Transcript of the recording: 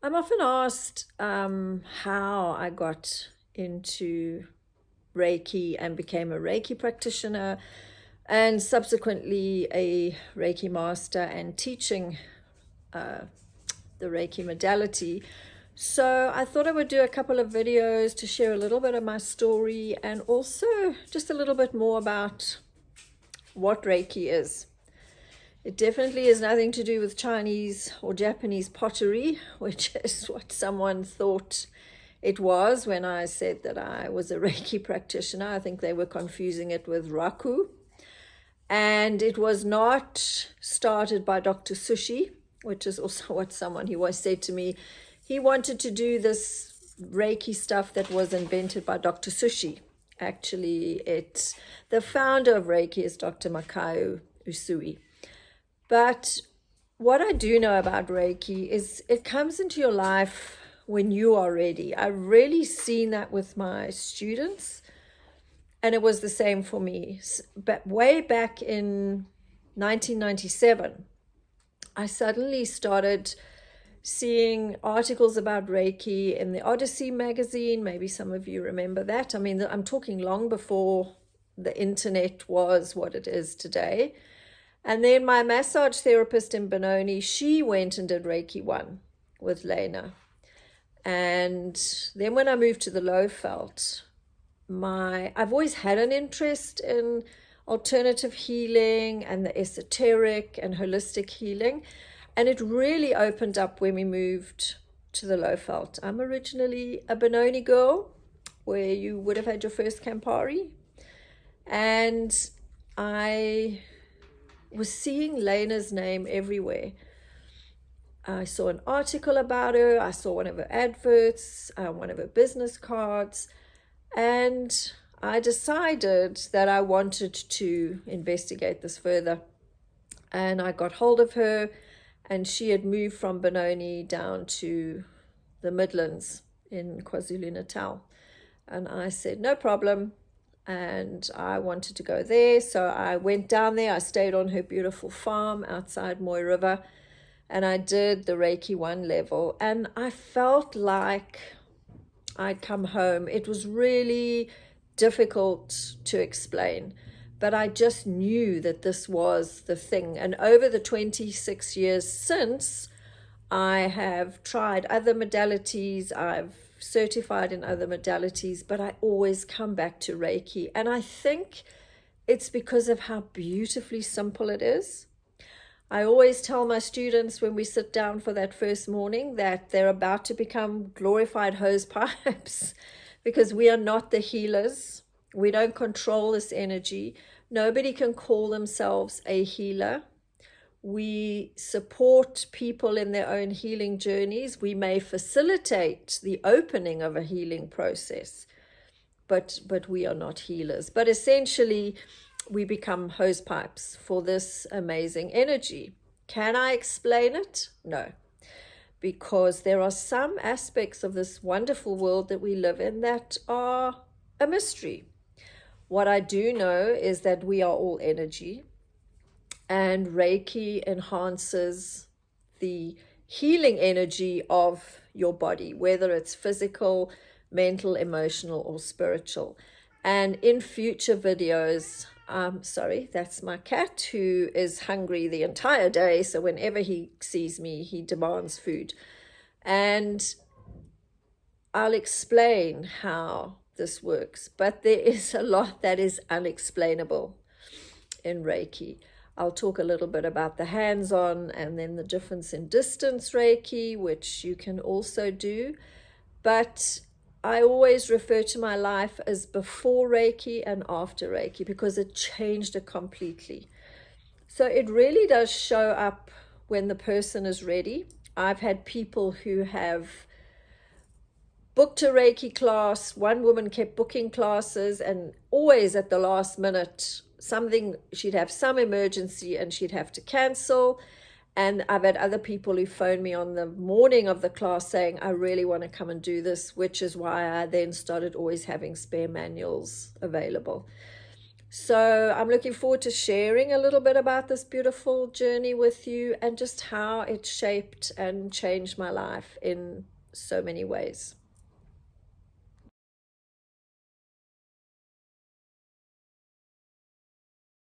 I'm often asked how I got into Reiki and became a Reiki practitioner and subsequently a Reiki master and teaching the Reiki modality. So I thought I would do a couple of videos to share a little bit of my story and also just a little bit more about what Reiki is. It definitely has nothing to do with Chinese or Japanese pottery, which is what someone thought it was when I said that I was a Reiki practitioner. I think they were confusing it with Raku. And it was not started by Dr. Sushi, which is also what someone, he always said to me, he wanted to do this Reiki stuff that was invented by Dr. Sushi. Actually, the founder of Reiki is Dr. Makayo Usui. But what I do know about Reiki is it comes into your life when you are ready. I've really seen that with my students, and it was the same for me. But way back in 1997, I suddenly started seeing articles about Reiki in the Odyssey magazine. Maybe some of you remember that. I mean, I'm talking long before the internet was what it is today. And then my massage therapist in Benoni, she went and did Reiki 1 with Lena. And then when I moved to the Lowveld, I've always had an interest in alternative healing and the esoteric and holistic healing. And it really opened up when we moved to the Lowveld. I'm originally a Benoni girl, where you would have had your first Campari. And I was seeing Lena's name everywhere. I saw an article about her. I saw one of her adverts, one of her business cards. And I decided that I wanted to investigate this further. And I got hold of her, and she had moved from Benoni down to the Midlands in KwaZulu-Natal. And I said, no problem. And I wanted to go there. So I went down there. I stayed on her beautiful farm outside Moy River, and I did the Reiki 1 level. And I felt like I'd come home. It was really difficult to explain, but I just knew that this was the thing. And over the 26 years since, I have tried other modalities. I've certified in other modalities, but I always come back to Reiki. And I think it's because of how beautifully simple it is. I always tell my students when we sit down for that first morning that they're about to become glorified hose pipes because we are not the healers. We don't control this energy. Nobody can call themselves a healer. We support people in their own healing journeys. We may facilitate the opening of a healing process, but we are not healers. But essentially, we become hose pipes for this amazing energy. Can I explain it? No, because there are some aspects of this wonderful world that we live in that are a mystery. What I do know is that we are all energy, and Reiki enhances the healing energy of your body, whether it's physical, mental, emotional, or spiritual. And in future videos, sorry, that's my cat who is hungry the entire day. So whenever he sees me, he demands food. And I'll explain how this works, but there is a lot that is unexplainable in Reiki. I'll talk a little bit about the hands-on and then the difference in distance Reiki, which you can also do. But I always refer to my life as before Reiki and after Reiki because it changed it completely. So it really does show up when the person is ready. I've had people who have booked a Reiki class. One woman kept booking classes, and always at the last minute, she'd have some emergency and she'd have to cancel. And I've had other people who phoned me on the morning of the class saying, I really want to come and do this, which is why I then started always having spare manuals available. So I'm looking forward to sharing a little bit about this beautiful journey with you and just how it shaped and changed my life in so many ways.